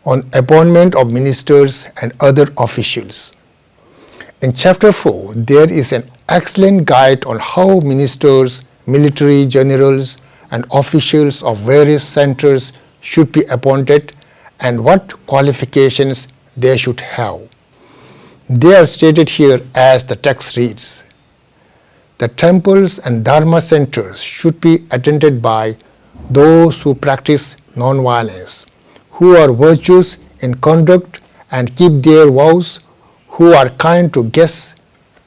on appointment of ministers and other officials. In Chapter 4, there is an excellent guide on how ministers, military generals, and officials of various centers should be appointed and what qualifications they should have. They are stated here as the text reads. The temples and dharma centers should be attended by those who practice non-violence, who are virtuous in conduct and keep their vows, who are kind to guests,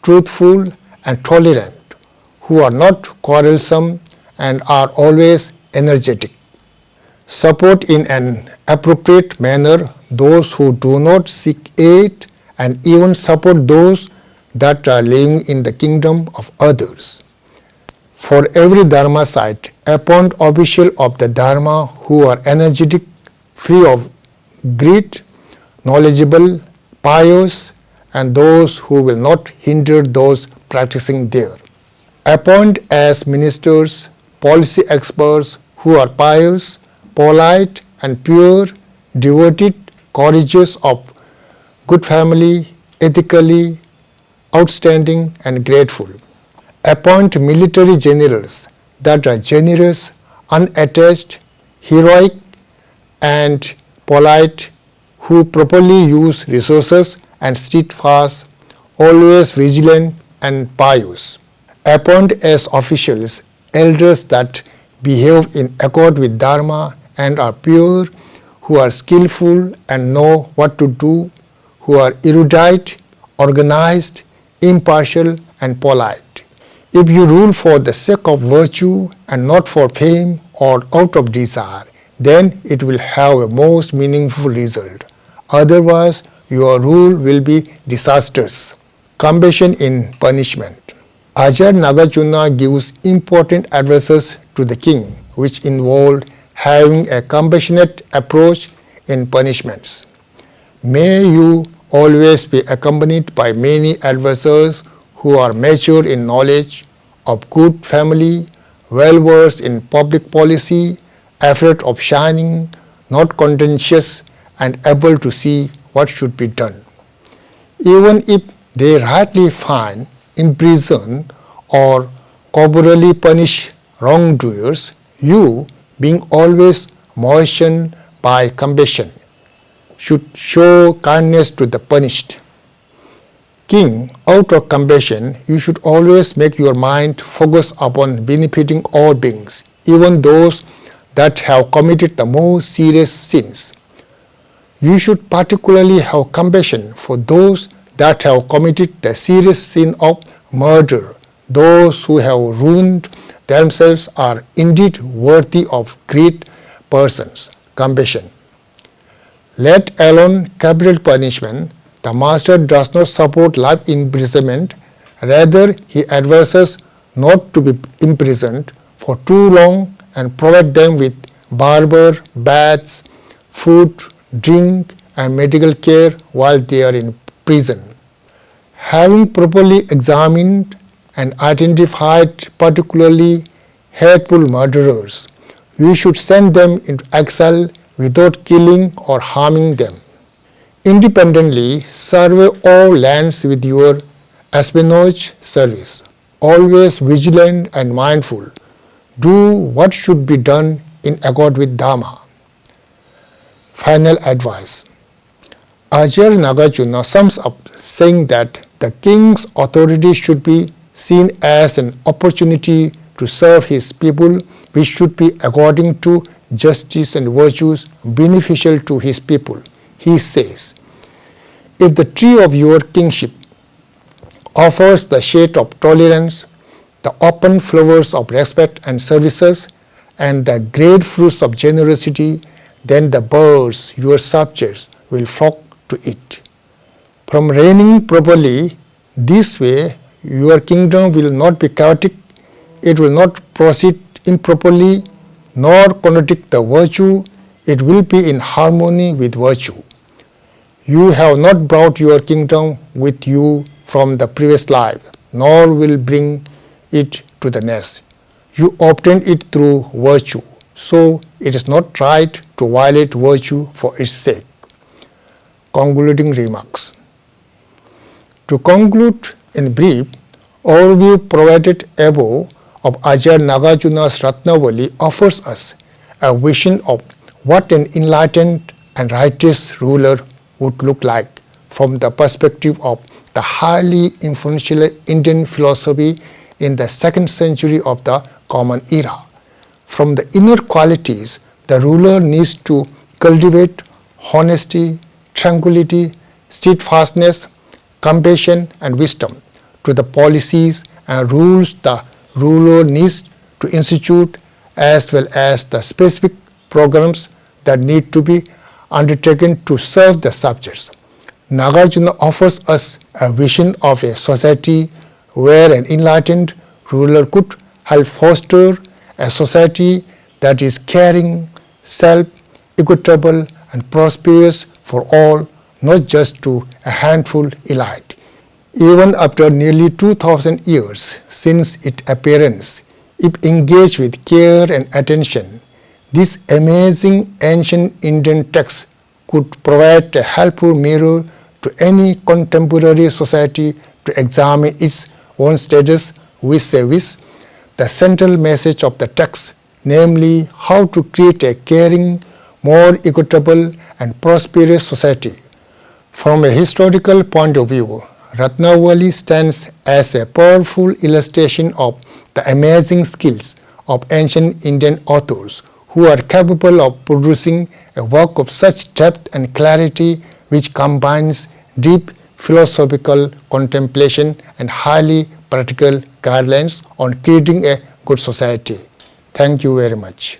truthful and tolerant, who are not quarrelsome and are always energetic. Support in an appropriate manner those who do not seek aid and even support those that are living in the kingdom of others. For every dharma site, appoint officials of the dharma who are energetic, free of greed, knowledgeable, pious, and those who will not hinder those practicing there. Appoint as ministers policy experts who are pious, polite and pure, devoted, courageous, of good family, ethically outstanding and grateful. Appoint military generals that are generous, unattached, heroic and polite, who properly use resources and steadfast, always vigilant and pious. Appoint as officials elders that behave in accord with Dharma and are pure, who are skillful and know what to do, who are erudite, organized, impartial and polite. If you rule for the sake of virtue and not for fame or out of desire, then it will have a most meaningful result. Otherwise, your rule will be disastrous. Compassion in punishment. Ācārya Nāgārjuna gives important advices to the king, which involve having a compassionate approach in punishments. May you always be accompanied by many advisors who are mature in knowledge, of good family, well versed in public policy, afraid of shining, not contentious, and able to see what should be done. Even if they rightly find, imprison, or corporally punish wrongdoers, you, being always moistened by compassion, should show kindness to the punished. King, out of compassion, you should always make your mind focus upon benefiting all beings, even those that have committed the most serious sins. You should particularly have compassion for those that have committed the serious sin of murder. Those who have ruined themselves are indeed worthy of great persons. Compassion. Let alone capital punishment, the master does not support life imprisonment. Rather, he advises not to be imprisoned for too long and provide them with barber, baths, food, drink, and medical care while they are in prison. Having properly examined and identified particularly hateful murderers, you should send them into exile without killing or harming them. Independently, survey all lands with your espionage service. Always vigilant and mindful. Do what should be done in accord with Dharma. Final advice. Ācārya Nāgārjuna sums up saying that the king's authority should be seen as an opportunity to serve his people, which should be according to justice and virtues beneficial to his people. He says, if the tree of your kingship offers the shade of tolerance, the open flowers of respect and services, and the great fruits of generosity, then the birds, your subjects, will flock to it. From reigning properly this way, your kingdom will not be chaotic, it will not proceed improperly, nor contradict the virtue, it will be in harmony with virtue. You have not brought your kingdom with you from the previous life, nor will bring it to the next. You obtained it through virtue, so it is not right to violate virtue for its sake. concluding remarks. To conclude in brief, overview provided above of Ācārya Nāgārjuna's Ratnāvalī offers us a vision of what an enlightened and righteous ruler would look like from the perspective of the highly influential Indian philosophy in the 2nd century of the Common Era. From the inner qualities, the ruler needs to cultivate honesty, tranquility, steadfastness, compassion and wisdom. To the policies and rules the ruler needs to institute, as well as the specific programs that need to be undertaken to serve the subjects. Nāgārjuna offers us a vision of a society where an enlightened ruler could help foster a society that is caring, self-equitable and prosperous for all, not just to a handful elite. Even after nearly 2000 years since its appearance, if engaged with care and attention, this amazing ancient Indian text could provide a helpful mirror to any contemporary society to examine its own status vis-a-vis the central message of the text, namely how to create a caring, more equitable and prosperous society. From a historical point of view, Ratnāvalī stands as a powerful illustration of the amazing skills of ancient Indian authors who are capable of producing a work of such depth and clarity which combines deep philosophical contemplation and highly practical guidelines on creating a good society. Thank you very much.